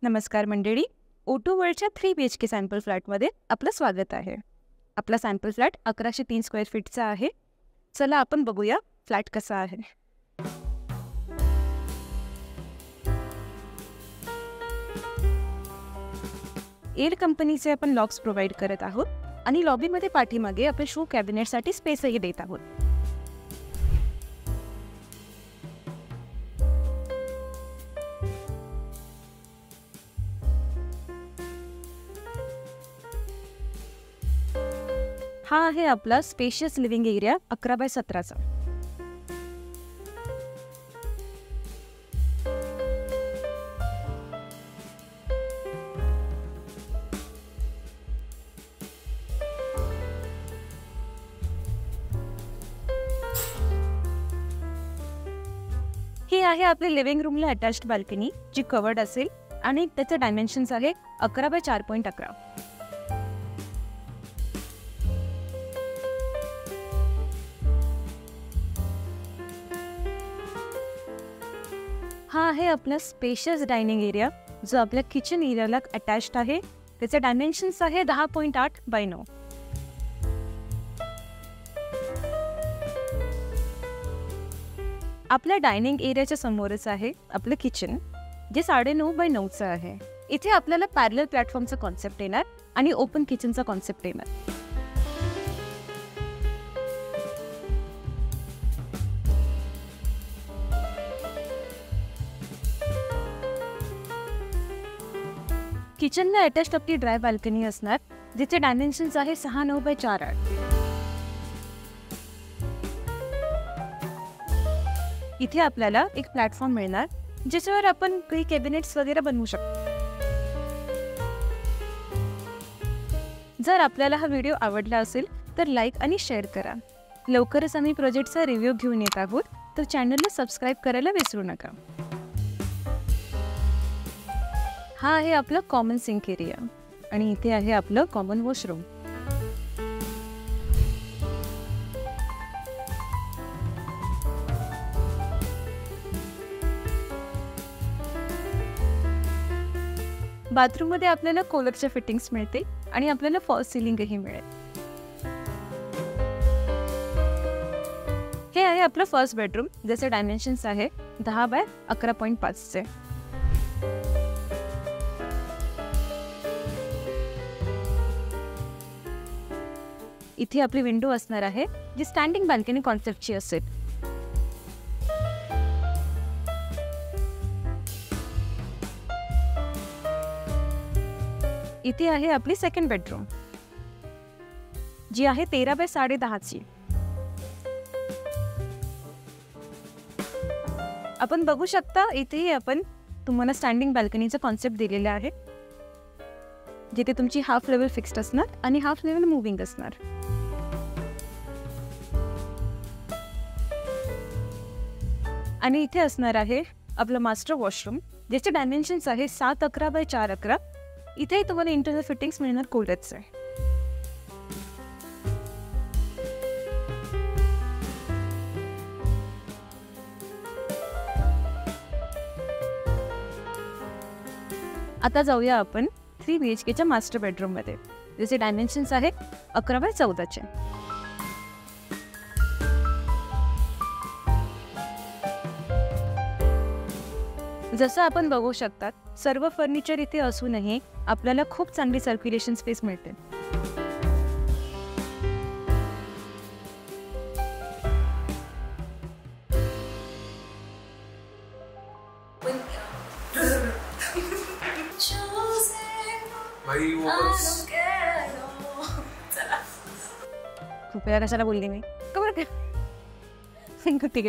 नमस्कार मंडळी, O2 वर्ल्डच्या 3 BHK sample फ्लॅटमध्ये आपलं स्वागत आहे. आपला सॅम्पल फ्लॅट 1103 स्क्वेअर फीटचा आहे. चला आपण बघूया फ्लॅट कसा आहे. एअर कंपनीचे आपण लॉक्स प्रोव्हाइड करत आहोत आणि लॉबीमध्ये पाठीमागे आपण शू कॅबिनेटसाठी स्पेसही देत आहोत. हा आहे आपला स्पेशियस लिव्हिंग एरिया 11x17चा. ही आहे आपली लिव्हिंग रूमला अटॅच्ड बाल्कनी, जी कवर्ड असेल आणि त्याचे डायमेन्शन्स आहे 11x4.11. हा आहे आपला स्पेशियस डायनिंग एरिया, जो आपल्या किचन एरियाला अटॅच्ड आहे. त्याचे डायमेन्शन्स आहे 10.8x9. आपल्या डायनिंग एरियाच्या समोरच आहे आपलं किचन, जे 9.5x9चं आहे. इथे आपल्याला पॅरलल प्लॅटफॉर्मचा कॉन्सेप्ट येणार आणि ओपन किचनचा कॉन्सेप्ट येणार. किचनला अटॅच्ड आपली ड्राय बाल्कनी असणार, जिचे डायमेन्शन्स आहे 6.9x4.8. इथे आपल्याला एक प्लॅटफॉर्म मिळणार, ज्याच्यावर आपण काही कॅबिनेट्स वगैरे बनवू शकतो. जर आपल्याला हा व्हिडिओ आवडला असेल तर लाईक आणि शेअर करा. लवकरच आम्ही प्रोजेक्टचा रिव्ह्यू घेऊन येत आहोत, तर चॅनलला सबस्क्राईब करायला विसरू नका. हा आहे आपलं कॉमन सिंक एरिया आणि इथे आहे आपलं कॉमन वॉशरूम. बाथरूममध्ये आपल्याला कोलरच्या फिटिंग्स मिळते आणि आपल्याला फॉल सिलिंगही मिळेल. हे आहे आपलं फर्स्ट बेडरूम, ज्याचे डायमेन्शन्स आहे 10x11.5चे. इथे आपली विंडो असणार आहे, जी स्टँडिंग बाल्कनी कॉन्सेप्टची असेल. इथे आहे आपली सेकंड बेडरूम, जी आहे 13x10.5ची. आपण बघू शकता इथेही आपण तुम्हाला स्टँडिंग बाल्कनीचा कॉन्सेप्ट दिलेला आहे, जिथे तुमची हाफ लेवल फिक्स्ड असणार आणि हाफ लेवल मुव्हिंग असणार. आणि इथे असणार आहे आपलं मास्टर वॉशरूम, ज्याचे डायमेन्शन्स आहे 7.11x4.11. इथेही तुम्हाला इंटरनल फिटिंग्स मिळणार कोलरचे. आता जाऊया आपण 3 BHKच्या मास्टर बेडरूम मध्ये, ज्याचे डायमेन्शन्स आहे 11x14चे. जसं आपण बघू शकतात, सर्व फर्निचर इथे असूनही आपल्याला खूप चांगली सर्क्युलेशन स्पेस मिळते. कृपया कशाला बोलली मी, ठीक आहे.